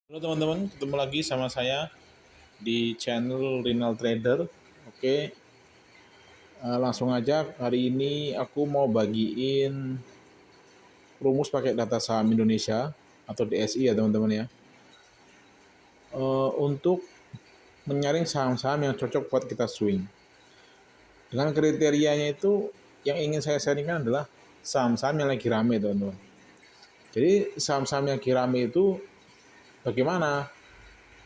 Halo teman-teman, ketemu lagi sama saya di channel Rinal Trader. Oke, langsung aja hari ini aku mau bagiin rumus pakai data saham Indonesia atau DSI ya teman-teman ya. Untuk menyaring saham-saham yang cocok buat kita swing. Dengan kriterianya itu yang ingin saya sharingkan adalah saham-saham yang lagi rame teman-teman. Jadi saham-saham yang lagi rame itu bagaimana?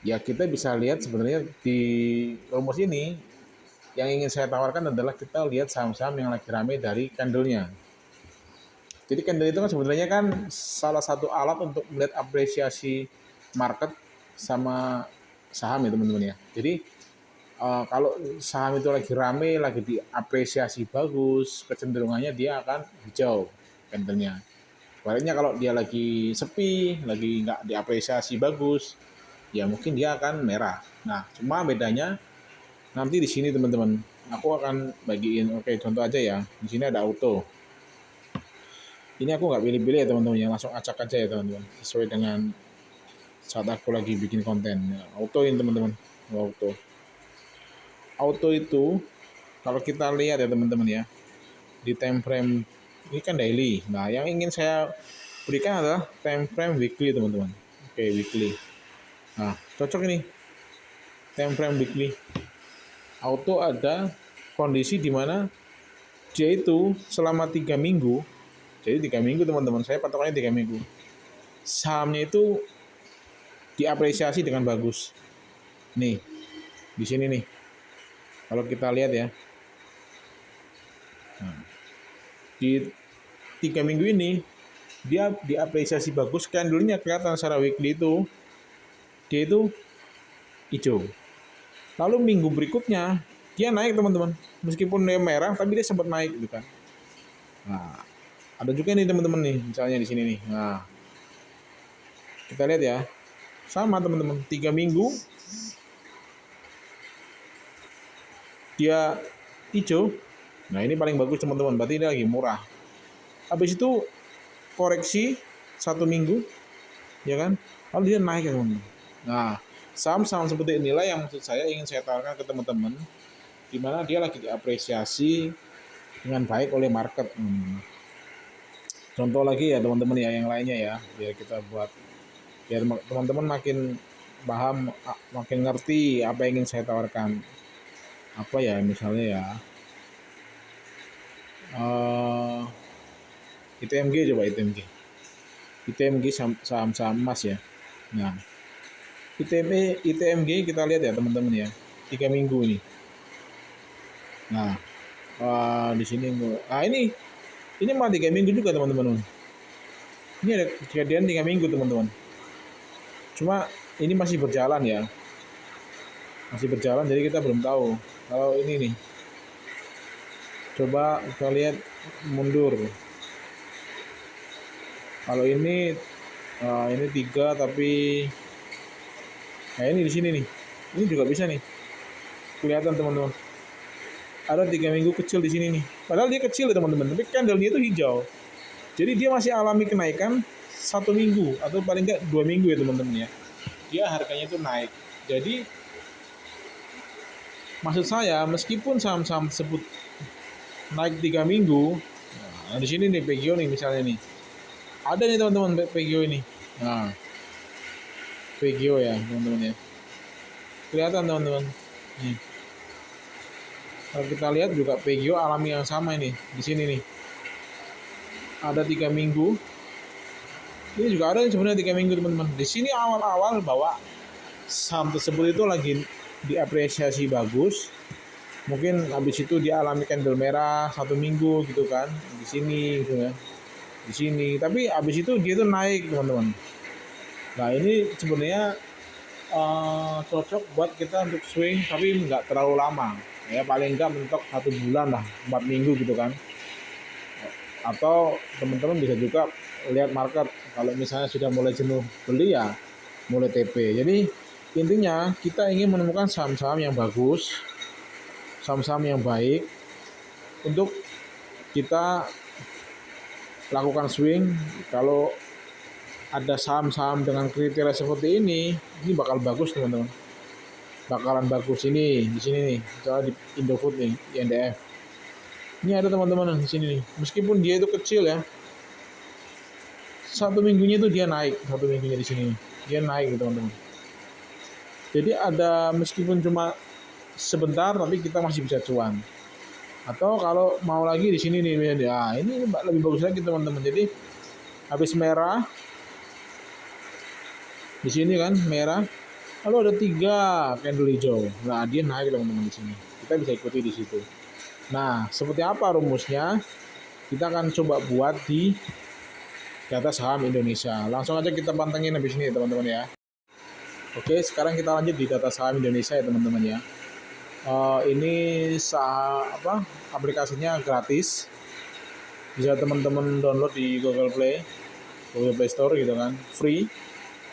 Ya kita bisa lihat sebenarnya di rumus ini yang ingin saya tawarkan adalah kita lihat saham-saham yang lagi ramai dari candle-nya. Jadi candle itu kan sebenarnya kan salah satu alat untuk melihat apresiasi market sama saham ya teman-teman ya. Jadi kalau saham itu lagi rame, lagi diapresiasi bagus, kecenderungannya dia akan hijau candle-nya. Sebaliknya kalau dia lagi sepi, lagi nggak diapresiasi bagus, ya mungkin dia akan merah. Nah, cuma bedanya nanti di sini teman-teman, aku akan bagiin, oke contoh aja ya. Di sini ada auto. Ini aku nggak pilih-pilih ya teman-teman ya, langsung acak aja ya teman-teman. Sesuai dengan saat aku lagi bikin konten. Ya, auto ini teman-teman, auto. Auto itu kalau kita lihat ya teman-teman ya, di time frame ini kan daily. Nah, yang ingin saya berikan adalah time frame weekly teman-teman. Oke, weekly. Nah, cocok ini time frame weekly. Auto ada kondisi di mana dia itu selama 3 minggu. Jadi 3 minggu teman-teman, saya patokannya 3 minggu. Sahamnya itu diapresiasi dengan bagus. Nih, di sini nih. Kalau kita lihat ya, di 3 minggu ini dia diapresiasi bagus. Candlenya kelihatan secara weekly itu dia itu hijau. Lalu minggu berikutnya dia naik teman-teman. Meskipun dia merah, tapi dia sempat naik gitu kan. Nah, ada juga nih teman-teman nih, misalnya di sini nih. Nah, kita lihat ya, sama teman-teman. 3 minggu dia hijau. Nah ini paling bagus teman-teman, berarti ini lagi murah. Habis itu koreksi 1 minggu, ya kan? Lalu dia naik ya teman-teman. Nah saham-saham seperti inilah yang maksud saya ingin saya tawarkan ke teman-teman, di mana dia lagi diapresiasi dengan baik oleh market. Contoh lagi ya teman-teman ya yang lainnya ya, biar kita buat, biar teman-teman makin paham, makin ngerti apa yang ingin saya tawarkan. Apa ya misalnya ya, uh, ITMG, coba ITMG. ITMG saham-saham emas ya. Nah, ITMG kita lihat ya teman-teman ya. 3 minggu ini. Nah, di sini. Nah ini mah 3 minggu juga teman-teman. Ini ada kejadian 3 minggu teman-teman. Cuma ini masih berjalan ya. Masih berjalan jadi kita belum tahu. Kalau ini nih. Coba kita lihat mundur. Kalau ini 3 tapi nah ini di sini nih. Ini juga bisa nih. Kelihatan teman-teman. Ada 3 minggu kecil di sini nih. Padahal dia kecil ya teman-teman. Tapi candlenya itu hijau. Jadi dia masih alami kenaikan 1 minggu atau paling enggak 2 minggu ya teman-teman ya. Dia harganya itu naik. Jadi maksud saya meskipun saham-saham tersebut naik 3 minggu, nah di sini nih PGO nih misalnya nih. Ada nih teman-teman PGO ini. Nah, PGO ya teman-teman ya. Kelihatan teman-teman. Nih. Kalau kita lihat juga PGO alami yang sama ini di sini nih. Ada 3 minggu. Ini juga ada yang sebenarnya 3 minggu teman-teman. Di sini awal-awal bahwa saham tersebut itu lagi diapresiasi bagus. Mungkin habis itu dia alami candle merah 1 minggu gitu kan. Di sini gitu ya. Di sini. Tapi habis itu dia itu naik teman-teman. Nah ini sebenarnya cocok buat kita untuk swing tapi nggak terlalu lama. Ya paling nggak mentok 1 bulan lah, 4 minggu gitu kan. Atau teman-teman bisa juga lihat market, kalau misalnya sudah mulai jenuh beli ya mulai TP. Jadi intinya kita ingin menemukan saham-saham yang bagus, saham-saham yang baik untuk kita lakukan swing. Kalau ada saham-saham dengan kriteria seperti ini bakal bagus teman-teman. Bakalan bagus ini di sini nih, misalnya di Indofood nih, INDF. Ini ada teman-teman di sini nih. Meskipun dia itu kecil ya, satu minggunya itu dia naik, satu minggunya di sini dia naik teman-teman. Jadi ada meskipun cuma sebentar tapi kita masih bisa cuan. Atau kalau mau lagi di sini nih, ya ini lebih bagus lagi teman-teman. Jadi habis merah di sini kan merah, lalu ada 3 candle hijau. Nah dia naik teman-teman di sini. Kita bisa ikuti di situ. Nah seperti apa rumusnya? Kita akan coba buat di data saham Indonesia. Langsung aja kita pantengin habis ini teman-teman ya. Oke, sekarang kita lanjut di data saham Indonesia ya teman-teman ya. Ini aplikasinya gratis, bisa teman-teman download di Google Play Store gitu kan, free.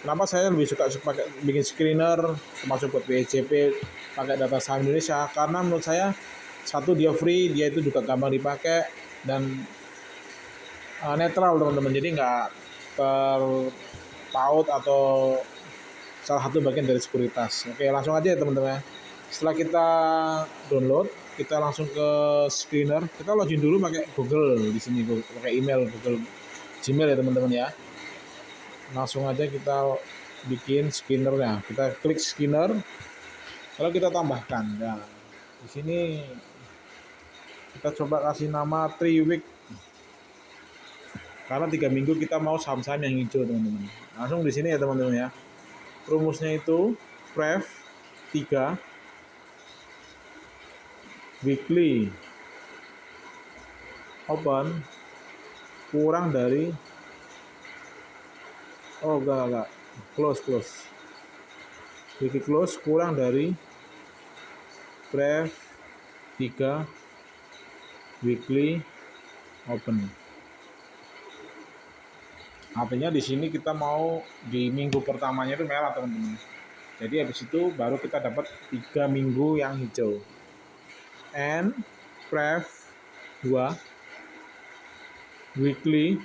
Kenapa saya lebih suka pakai bikin screener termasuk buat BSCP pakai data saham Indonesia? Karena menurut saya satu dia free, dia itu juga gampang dipakai dan netral teman-teman, jadi nggak terpaut atau salah satu bagian dari sekuritas. Oke, langsung aja ya teman-teman. Setelah kita download, kita langsung ke screener. Kita login dulu pakai Google di sini, pakai email Google Gmail ya teman-teman ya. Langsung aja kita bikin screenernya. Kita klik screener, lalu kita tambahkan. Nah, di sini kita coba kasih nama 3 week. Karena 3 minggu kita mau saham-saham yang hijau teman-teman. Langsung di sini ya teman-teman ya. Rumusnya itu pref 3 weekly open kurang dari close weekly close kurang dari pref 3 weekly open. Artinya di sini kita mau di minggu pertamanya itu merah teman-teman. Jadi habis itu baru kita dapat 3 minggu yang hijau. And pref 2 weekly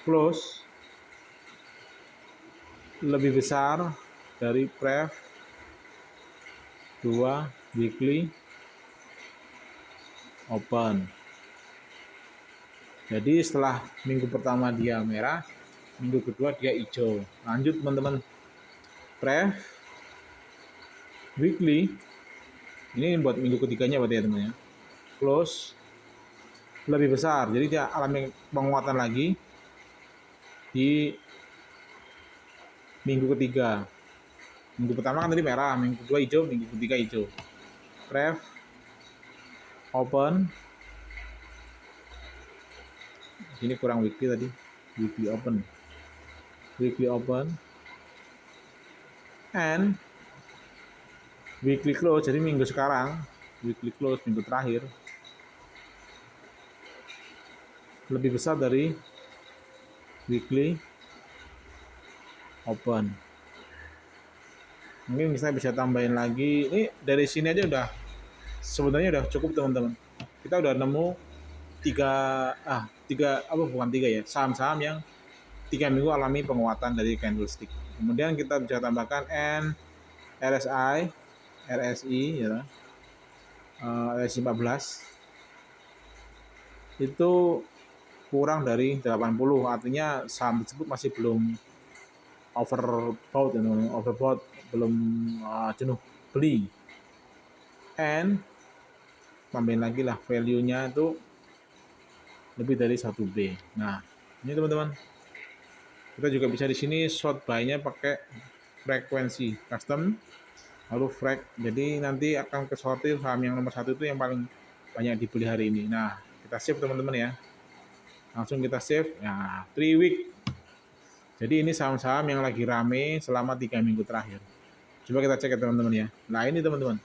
close lebih besar dari pref 2 weekly open. Jadi setelah minggu pertama dia merah, minggu kedua dia hijau. Lanjut teman-teman, pref weekly ini buat minggu ketiganya berarti ya teman ya, close lebih besar, jadi dia alami penguatan lagi di minggu ketiga. Minggu pertama kan tadi merah, minggu kedua hijau, minggu ketiga hijau. Pref open, ini kurang weekly tadi, weekly open and weekly close. Jadi minggu sekarang weekly close minggu terakhir lebih besar dari weekly open. Mungkin bisa tambahin lagi. Ini dari sini aja udah sebenarnya udah cukup teman-teman. Kita udah nemu saham-saham yang 3 minggu alami penguatan dari candlestick. Kemudian kita bisa tambahkan RSI ya, RSI 14 itu kurang dari 80, artinya saham tersebut masih belum overbought ya, belum jenuh beli. And tambahin lagi lah value-nya itu lebih dari 1B. Nah, ini teman-teman. Kita juga bisa di sini short buy-nya pakai frekuensi custom lalu frag. Jadi nanti akan kesortir saham yang nomor 1 itu yang paling banyak dibeli hari ini. Nah, kita save teman-teman ya. Langsung kita save. Nah, 3 week. Jadi ini saham-saham yang lagi rame selama 3 minggu terakhir. Coba kita cek ya teman-teman ya. Nah, ini teman-teman.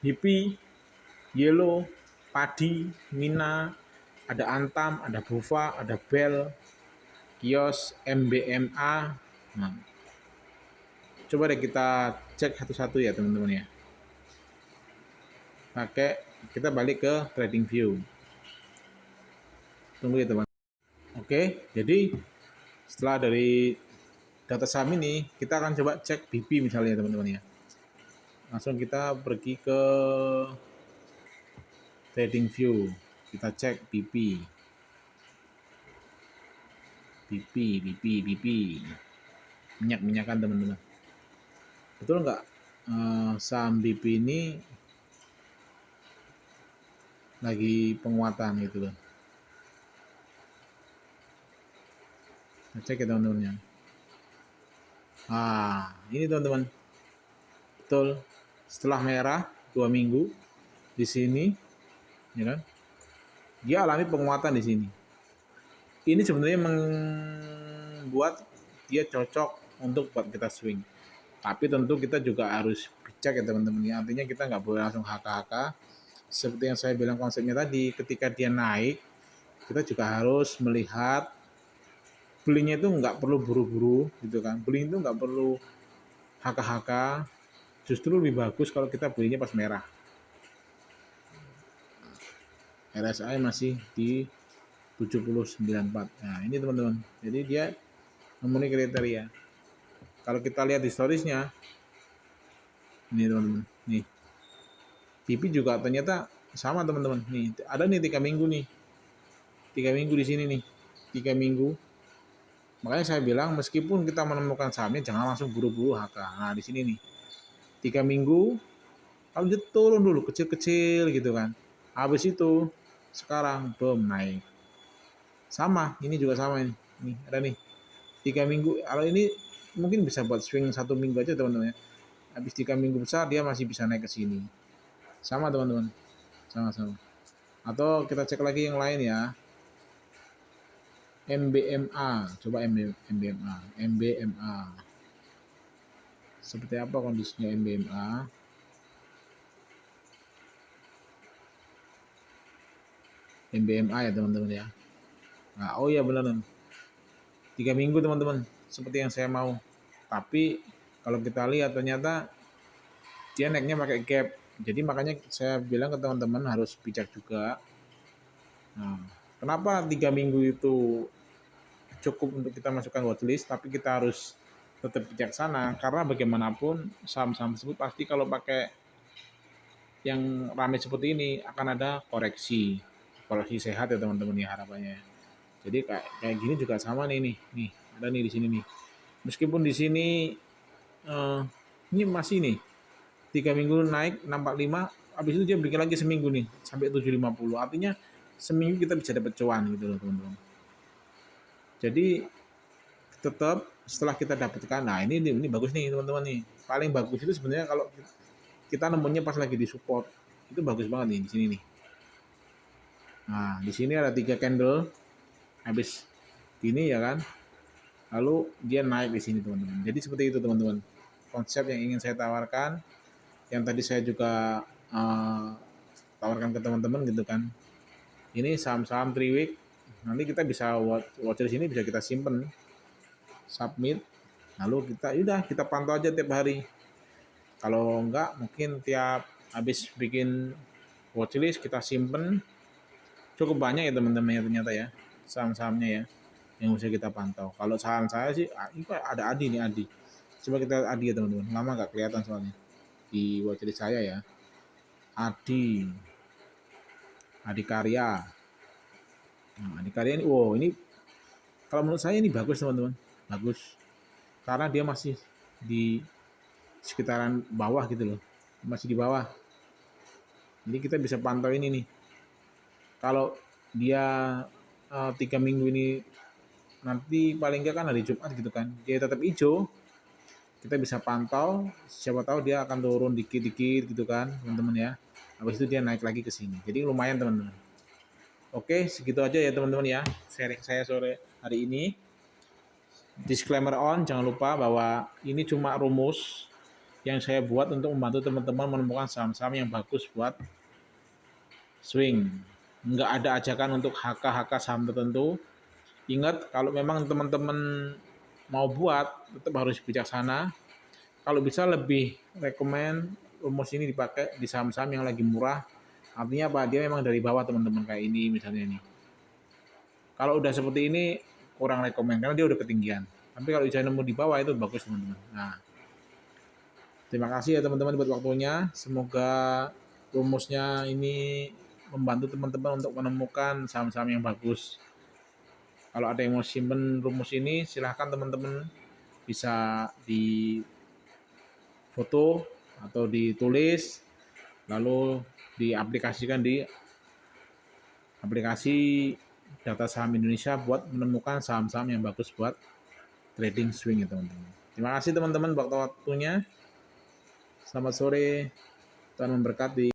HIPI, Yellow, Padi, Mina, ada Antam, ada Bufa, ada Bell, Kios, MBMA. Nah, coba deh kita cek satu-satu ya teman-teman ya. Kita balik ke trading view. Tunggu ya teman. Oke, jadi setelah dari data saham ini, kita akan coba cek BP misalnya teman-teman ya. Langsung kita pergi ke trading view, kita cek BP, BP, minyak-minyakan teman-teman. Betul nggak? Saham BP ini lagi penguatan gitu loh. Nah, cek ya teman-teman ya. Ini teman-teman. Betul. Setelah merah 2 minggu di sini, ya kan? Dia alami penguatan di sini. Ini sebenarnya membuat dia cocok untuk buat kita swing. Tapi tentu kita juga harus bijak ya teman-teman ya. Artinya kita nggak boleh langsung haka-haka. Seperti yang saya bilang konsepnya tadi, ketika dia naik, kita juga harus melihat belinya itu nggak perlu buru-buru gitu kan. Beli itu nggak perlu haka-haka. Justru lebih bagus kalau kita belinya pas merah. RSI masih di 7094. Nah, ini teman-teman. Jadi dia memenuhi kriteria. Kalau kita lihat historisnya, ini teman-teman. Nih. BP juga ternyata sama teman-teman. Nih, ada nih 3 minggu nih. 3 minggu di sini nih. 3 minggu. Makanya saya bilang meskipun kita menemukan sahamnya jangan langsung buru-buru HK. Nah, di sini nih. 3 minggu kalau dia turun dulu kecil-kecil gitu kan. Habis itu sekarang naik. Sama, ini juga sama ini. Nih, ada nih. 3 minggu. Kalau ini mungkin bisa buat swing 1 minggu aja teman-teman ya. Habis 3 minggu besar dia masih bisa naik ke sini. Sama teman-teman. Sama-sama. Atau kita cek lagi yang lain ya. MBMA, coba MBMA. Seperti apa kondisinya MBMA? MBMA ya teman-teman ya. Nah, oh iya benar. 3 minggu teman-teman, seperti yang saya mau. Tapi kalau kita lihat ternyata dia naiknya pakai gap. Jadi makanya saya bilang ke teman-teman harus bijak juga. Nah, kenapa 3 minggu itu cukup untuk kita masukkan watchlist, tapi kita harus tetap bijaksana karena bagaimanapun saham-saham tersebut pasti kalau pakai yang ramai seperti ini akan ada koreksi sehat ya teman-teman ya harapannya. Jadi kayak gini juga sama nih ada nih di sini nih. Meskipun di sini ini masih nih 3 minggu naik 645, habis itu dia bikin lagi seminggu nih sampai 750. Artinya seminggu kita bisa dapat cuan gitu loh teman-teman. Jadi tetap setelah kita dapatkan, nah ini bagus nih teman-teman nih. Paling bagus itu sebenarnya kalau kita nemunya pas lagi di support, itu bagus banget nih di sini nih. Nah di sini ada 3 candle, habis ini ya kan, lalu dia naik di sini teman-teman. Jadi seperti itu teman-teman, konsep yang ingin saya tawarkan, yang tadi saya juga tawarkan ke teman-teman gitu kan. Ini saham-saham 3 week, nanti kita bisa watch di sini, bisa kita simpen, submit, lalu kita pantau aja tiap hari. Kalau enggak mungkin tiap habis bikin watchlist kita simpen, cukup banyak ya teman-teman ya ternyata ya saham-sahamnya ya yang bisa kita pantau. Kalau saham saya sih ini ada Adi nih, Adi. Coba kita Adi ya teman-teman, lama nggak kelihatan soalnya di watchlist saya ya. Adi Karya. Nah, Adi Karya ini, ini kalau menurut saya ini bagus teman-teman, bagus karena dia masih di sekitaran bawah gitu loh, masih di bawah. Jadi kita bisa pantau ini nih. Kalau dia 3 minggu ini nanti paling nggak kan hari Jumat gitu kan, dia tetap hijau, kita bisa pantau. Siapa tahu dia akan turun dikit-dikit gitu kan teman-teman ya. Habis itu dia naik lagi ke sini. Jadi lumayan teman-teman. Oke, segitu aja ya teman-teman ya sharing saya sore hari ini. Disclaimer on, jangan lupa bahwa ini cuma rumus yang saya buat untuk membantu teman-teman menemukan saham-saham yang bagus buat swing. Nggak ada ajakan untuk HK saham tertentu. Ingat, kalau memang teman-teman mau buat, tetap harus bijaksana. Kalau bisa lebih rekomen rumus ini dipakai di saham-saham yang lagi murah. Artinya apa? Dia memang dari bawah teman-teman, kayak ini misalnya nih. Kalau udah seperti ini kurang rekomen karena dia udah ketinggian. Tapi kalau bisa nemu di bawah itu bagus teman-teman. Nah, terima kasih ya teman-teman buat waktunya. Semoga rumusnya ini membantu teman-teman untuk menemukan saham-saham yang bagus. Kalau ada yang mau simpen rumus ini, silahkan teman-teman bisa di foto atau ditulis, lalu diaplikasikan di aplikasi data saham Indonesia buat menemukan saham-saham yang bagus buat trading swing ya teman-teman. Terima kasih teman-teman waktunya. Selamat sore, Tuhan memberkati.